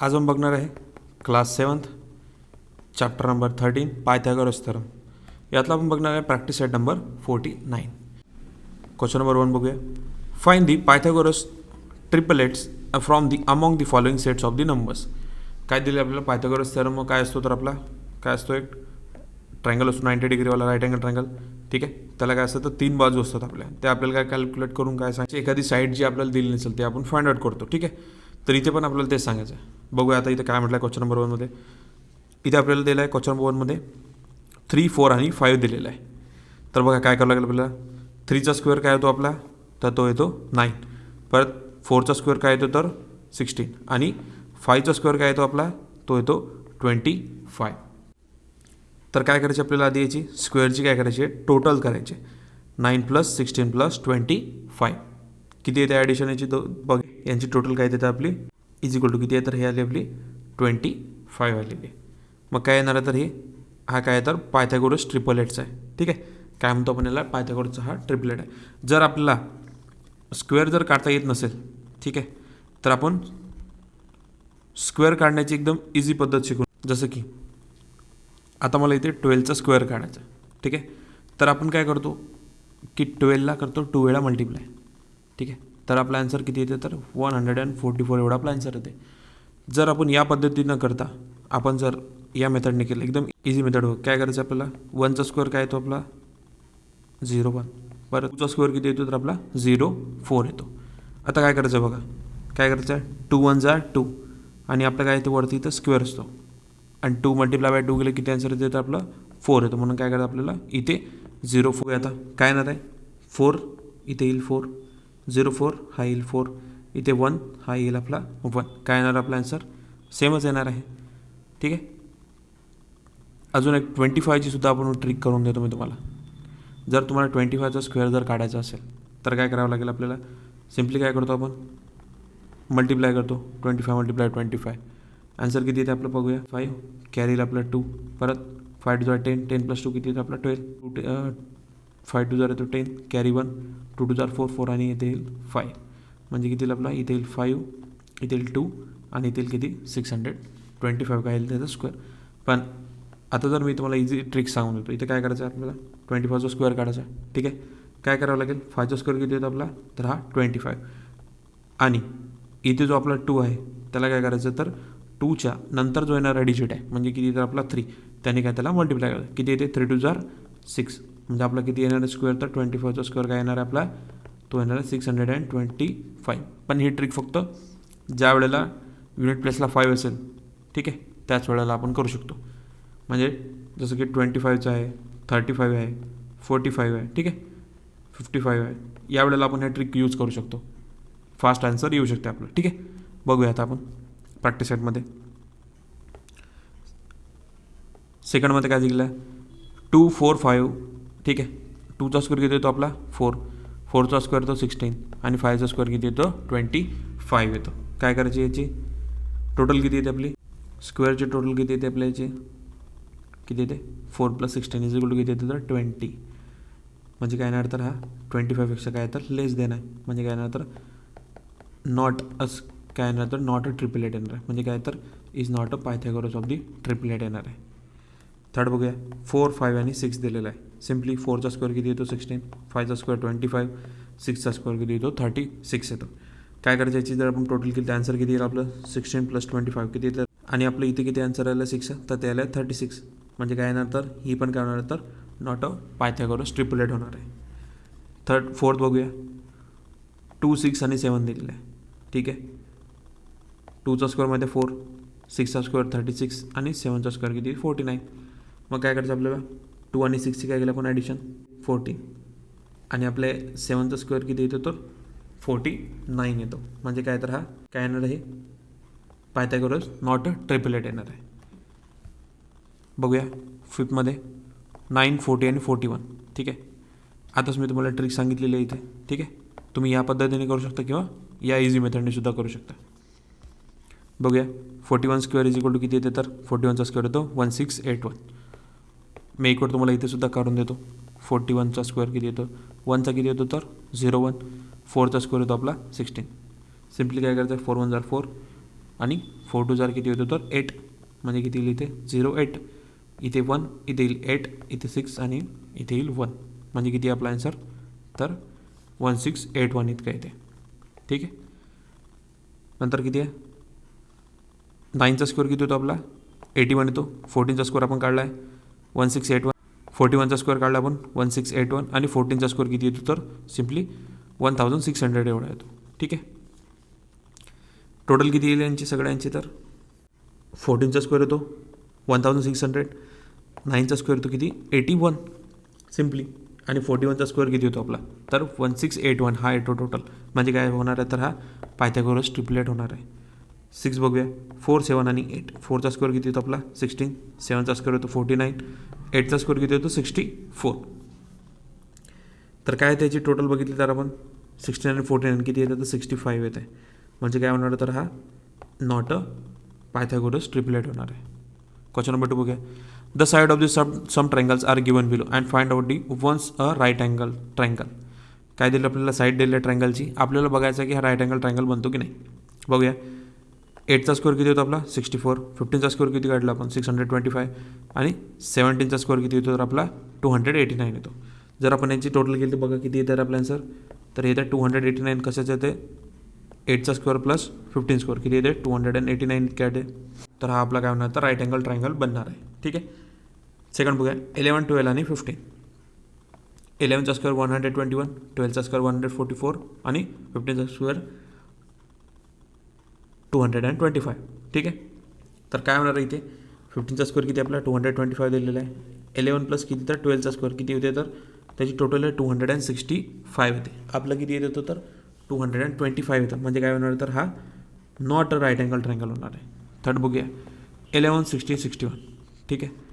आज हम बघणार आहे class 7th chapter number 13 Pythagoras theorem. यातला आपण बघणार आहे practice set number 49. Question number 1 बघूया. Find the Pythagoras triplets from the among the following sets of the numbers. काय दिले आपल्याला पायथागोरस थेरम काय असतो, तर आपला काय असतो, एक ट्रायंगल असतो 90 डिग्रीवाला राईट अँगल ट्रायंगल. ठीक आहे, त्याला काय असतं तर 3 बाजू असतात आपल्या, ते आपल्याला काय कॅल्क्युलेट करून काय सांगायचं, एखादी साईड जी आपल्याला दिली नसेल ते आपण फाइंड आउट करतो. ठीक आहे, तर इथे पण आपल्याला तेच सांगायचं आहे. बघूया आता इथे काय म्हटलं आहे क्वेश्चन नंबर 1मध्ये. इथे आपल्याला दिलं आहे क्वेश्चन नंबर 1मध्ये 3, 4 आणि 5 दिलेलं आहे. तर बघा काय करावं लागेल आपल्याला. 3चा स्क्वेअर काय येतो आपला, तर तो येतो 9. परत 4चा स्क्वेअर काय येतो तर 16 आणि 5चा स्क्वेअर काय येतो आपला, तो येतो 25. तर काय करायचे आपल्याला, आधी याची स्क्वेअरची काय करायची आहे, टोटल करायचे. 9 + 16 + 25 किती येते ॲडिशन याची, बघ यांची टोटल काय येते आपली इज इक्वल टू किती आहे, तर हे आली आपली 25 आलेली. मग काय येणार आहे, तर हे हा काय आहे तर पायथागोरस ट्रिपलेट्स आहे. ठीक आहे, काय म्हणतो आपण याला, पायथागोरसचा हा ट्रिपलेट आहे. जर आपल्याला स्क्वेअर जर काढता येत नसेल, ठीक आहे, तर आपण स्क्वेअर काढण्याची एकदम इझी पद्धत शिकू. जसं की आता मला इथे 12चा स्क्वेअर काढायचा आहे. ठीक आहे, तर आपण काय करतो की 12ला करतो 2 वेळा मल्टिप्लाय. ठीक आहे, तर आपला आन्सर किती येते, तर 144 एवढा आपला आन्सर येते. जर आपण या पद्धतीनं करता, आपण जर या मेथडने केलं, एकदम इझी मेथड हो. काय करायचं आपल्याला, 1चा स्क्वेअर काय येतो आपला 0, 1. परत 2चा स्क्वेअर किती येतो, तर आपला 0, 4 येतो. आता काय करायचं बघा, काय करायचं आहे, 2 1 2 आणि आपलं काय येतं वरती इथं स्क्वेअर असतो आणि 2 × 2 गेलं किती आन्सर येतं, तर आपलं 4 येतो. म्हणून काय करायचं आपल्याला इथे 0 4 आता काय येणार आहे 4, इथे येईल 4, 0 4 हा येईल 4, इथे 1 हा येईल आपला 1. काय येणार आपला आन्सर सेमच येणार आहे. ठीक आहे, अजून एक 25ची सुद्धा आपण ट्रिक करून देतो मी तुम्हाला. जर तुम्हाला 25चा स्क्वेअर जर काढायचा असेल तर काय करावं लागेल आपल्याला, सिम्पली काय करतो आपण मल्टिप्लाय करतो. 25 × 25 आन्सर किती येते आपलं बघूया, 5 कॅरीला आपलं 2. परत 5 2 10, 10 + 2 किती येतं आपला 12, 5 2 येतो 10 कॅरी 1, 2 2 4 4 आणि इथे येईल 5. म्हणजे किती आपला इथे येईल 5, इथे येईल 2 आणि इथे येईल किती 625 काय येईल त्याचा स्क्वेअर. पण आता जर मी तुम्हाला इझी ट्रिक सांगून देतो, इथे काय करायचं आहे आपल्याला 25चा स्क्वेअर काढायचा आहे. ठीक आहे, काय करावं लागेल, 5चा स्क्वेअर किती येतो आपला, तर हा 25 आणि इथे जो आपला 2 आहे त्याला काय करायचं, तर 2च्या नंतर जो येणारा डिजिट आहे म्हणजे किती, तर आपला 3, त्याने काय त्याला मल्टिप्लाय करायचं. किती येते 3 2 6 म्हणजे आपला किती येणार आहे स्क्वेअर, तर 25चा स्क्वेअर काय येणार आहे आपला, तो येणार आहे 625. पण ही ट्रिक फक्त ज्या वेळेला युनिट प्लेसला 5 असेल, ठीक आहे, त्याच वेळेला आपण करू शकतो. म्हणजे जसं की 25चं आहे, 35 आहे, 45 आहे, ठीक आहे, 55 आहे, या वेळेला आपण हे ट्रिक यूज करू शकतो. फास्ट आन्सर येऊ शकते आपलं. ठीक आहे, बघूया आता आपण प्रॅक्टिस सेटमध्ये. सेकंडमध्ये काय दिलेलं आहे 2 4 5. ठीक आहे, 2चा स्क्वेअर किती येतो आपला 4, 4चा स्क्वेअर येतो 16 आणि 5चा स्क्वेअर किती येतो 25 येतो. काय करायची याची टोटल किती येते आपली, स्क्वेअरची टोटल किती येते आपल्या याची, किती येते 4 + 16 इज इक्वल टू किती येते तर 20. म्हणजे काय येणार तर हा 25पेक्षा काय तर लेस देन आहे. म्हणजे काय येणार तर नॉट अस, काय येणार तर नॉट अ ट्रिपलेट येणार आहे. म्हणजे काय तर is not a Pythagoras of the triplet येणार आहे. थर्ड बघूया, 4 5 आणि 6 दिलेला आहे. सिम्पली 4चा स्क्वेअर किती येतो 16, 5चा स्क्वेअर 25, 6चा स्क्वेअर किती येतो 36 येतो. काय करायचं याची जर आपण टोटल केली तर आन्सर किती येईल आपलं 16 + 25 किती येतं आणि आपलं इथे किती आन्सर आलं 6, तर ते आलं 36. म्हणजे काय येणार तर ही पण काय होणार तर नॉट अ पायथागोरस ट्रिपलेट होणार आहे. फोर्थ बघूया, 2 6 आणि 7 दिलेलं आहे. ठीक आहे, 2चा स्क्वेअरमध्ये 4, 6चा स्क्वेअर 36 आणि 7चा स्क्वेअर किती 49. मग काय करायचं आपल्याला 2 आणि 6ची काय केलं आपण ॲडिशन 14 आणि आपले 7चा स्क्वेअर किती येतो तर 49 येतो. म्हणजे काय तर हा काय येणार आहे पायथागोरस नॉट अ ट्रिपलेट येणार आहे. बघूया फिफ्थमध्ये 9 40 आणि 41. ठीक आहे, आताच मी तुम्हाला ट्रिक सांगितलेली आहे इथे. ठीक आहे, तुम्ही या पद्धतीने करू शकता किंवा या इझी मेथडने सुद्धा करू शकता. बघूया 41 स्क्वेअर इज इक्वल टू किती येते, तर 41चा स्क्वेअर येतो 1681. मी एक वेळ तुम्हाला इथे सुद्धा काढून देतो. 41चा स्क्वेअर किती येतो, 1चा किती येतो तर 0 1, 4चा स्क्वेअर येतो आपला 16. सिम्पली काय करायचं 4 1 4, आणि 4 2 जार किती होतो तर 8, म्हणजे किती येईल इथे 0 8, इथे 1, इथे येईल 8, इथे 6 आणि इथे येईल 1, म्हणजे किती आपला आन्सर तर 1681 इतका येते. ठीक आहे. नंतर किती आहे 9चा स्कोअर किती होतो आपला 81 येतो. 14चा स्कोअर आपण काढला आहे 1681. 41चा स्कोअर काढला आपण 1681 आणि 14चा स्कोअर किती येतो तर सिम्पली 1600 एवढा येतो. ठीक आहे. टोटल किती येईल यांची सगळ्यांची तर 14चा स्कोअर येतो 1600, 9चा स्कोअर येतो किती 81 सिम्पली, आणि 41चा स्कोअर किती होतो आपला तर 1681 हा येतो टोटल. म्हणजे काय होणार आहे तर हा पायथागोरस ट्रिपलेट होणार आहे. 6 बघूया 4 7 आणि 8. 4चा स्कोअर किती होतो आपला 16, 7चा स्कोअर होतो 49, 8चा स्कोअर किती होतो 64. तर काय त्याची टोटल बघितली तर आपण 16 आणि 49 किती येतं तर 65 येत आहे. म्हणजे काय होणार तर हा नॉट अ पायथागोरस ट्रिपलेट होणार आहे. क्वेश्चन नंबर 2 बघूया. The side of the some triangles are given below and find out the ones a right angle triangle. काय दिलं आपल्याला साईड दिलेल्या ट्रायंगलची, आपल्याला बघायचं आहे की हा राईट अँगल ट्रायंगल बनतो की नाही. बघूया 8चा स्कोअर किती होतो आपला 64, 15चा स्कोअर किती काढला आपण 625 आणि 17चा स्कोअर किती येतो तर आपला 289 येतो. जर आपण यांची टोटल केली तर बघा किती येतं आपल्या आन्सर तर येतं 289. कशाचं येते 8चा स्कोअर प्लस 15 स्कोअर किती येते 289 इतके येते. तर हा आपला काय होणार तर राईट अँगल ट्रायंगल बनणार आहे. ठीक आहे. सेकंड बघूया 11 12 आणि 15. 11चा स्क्वेअर 121, 12चा स्क्वेअर 144 आणि 15चा स्क्वेअर 225. ठीक आहे. तर काय होणार आहे इथे 15चा स्क्वेअर किती आपला 225 दिलेला आहे. 11 प्लस किती तर 12चा स्क्वेअर किती होते तर त्याची टोटल आहे 265 येते. आपलं किती येत होतं तर 225 येतं. म्हणजे काय होणार तर हा not a right angle triangle होणार आहे. थर्ड बघूया 11 16 61. ठीक आहे.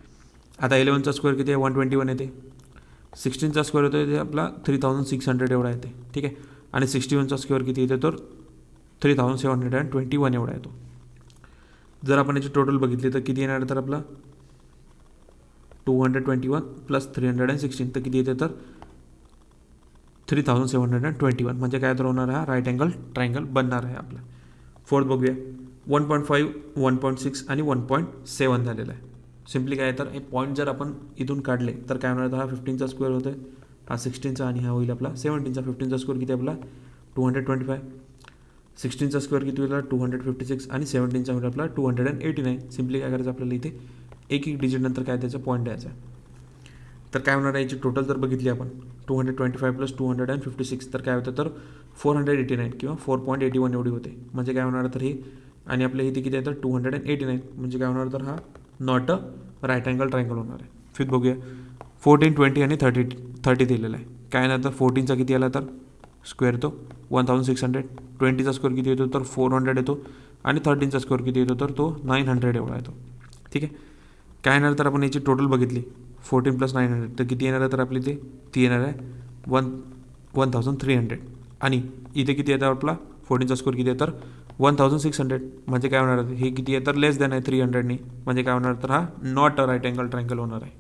आता 11चा स्क्वेअर किती आहे 121 येते. 16चा स्क्वेअर होतो ते आपला 3600 एवढा येते. ठीक आहे. आणि 61चा स्क्वेअर किती येते तर 3721 एवढा येतो. जर आपण याची टोटल बघितली तर किती येणार तर आपला 221 प्लस 316 तर किती येते तर 3721. म्हणजे काय तर होणार हा राईट अँगल ट्रायंगल बनणार आहे आपला. फोर्थ बघूया 1.5 1.6 आणि 1.7 झालेला आहे. सिम्पली काय तर हे पॉईंट जर आपण इथून काढले तर काय होणार तर हा 15चा स्क्वेअर होतो हा 16चा आणि हा होईल आपला 17चा. 15चा स्क्वेअर किती आपला 225, 16चा स्क्वेअर किती होईल 256 आणि 17चा होईल आपला 289. सिम्पली काय करायचं आपल्याला इथे एक डिजिट नंतर काय त्याचा पॉईंट द्यायचा. तर काय होणार आहे याची टोटल जर बघितली आपण 225 प्लस 256 तर काय होतं तर 489 किंवा 4.81 एवढी होते. म्हणजे काय होणार तर हे आणि आपल्या इथे किती आहे तर 289. म्हणजे काय होणार तर हा not a right angle triangle होणार आहे. फिफ्थ बघूया 14 20 आणि 30 दिलेला आहे. काय नाही तर 14चा किती आला तर स्क्वेअर येतो 1600, 20चा स्क्वेअर किती येतो तर 400 येतो आणि 13चा स्क्वेअर किती येतो तर तो 900 एवढा येतो. ठीक आहे. काय येणार तर आपण याची टोटल बघितली 14 प्लस 900 तर किती येणार आहे तर आपली ती येणार आहे 1300. आणि इथे किती येतं आपला 14चा स्कोअर किती आहे तर 1600. म्हणजे काय होणार हे किती आहे तर लेस दॅन आहे 300नी. म्हणजे काय होणार तर हा not a right angle triangle होणार आहे.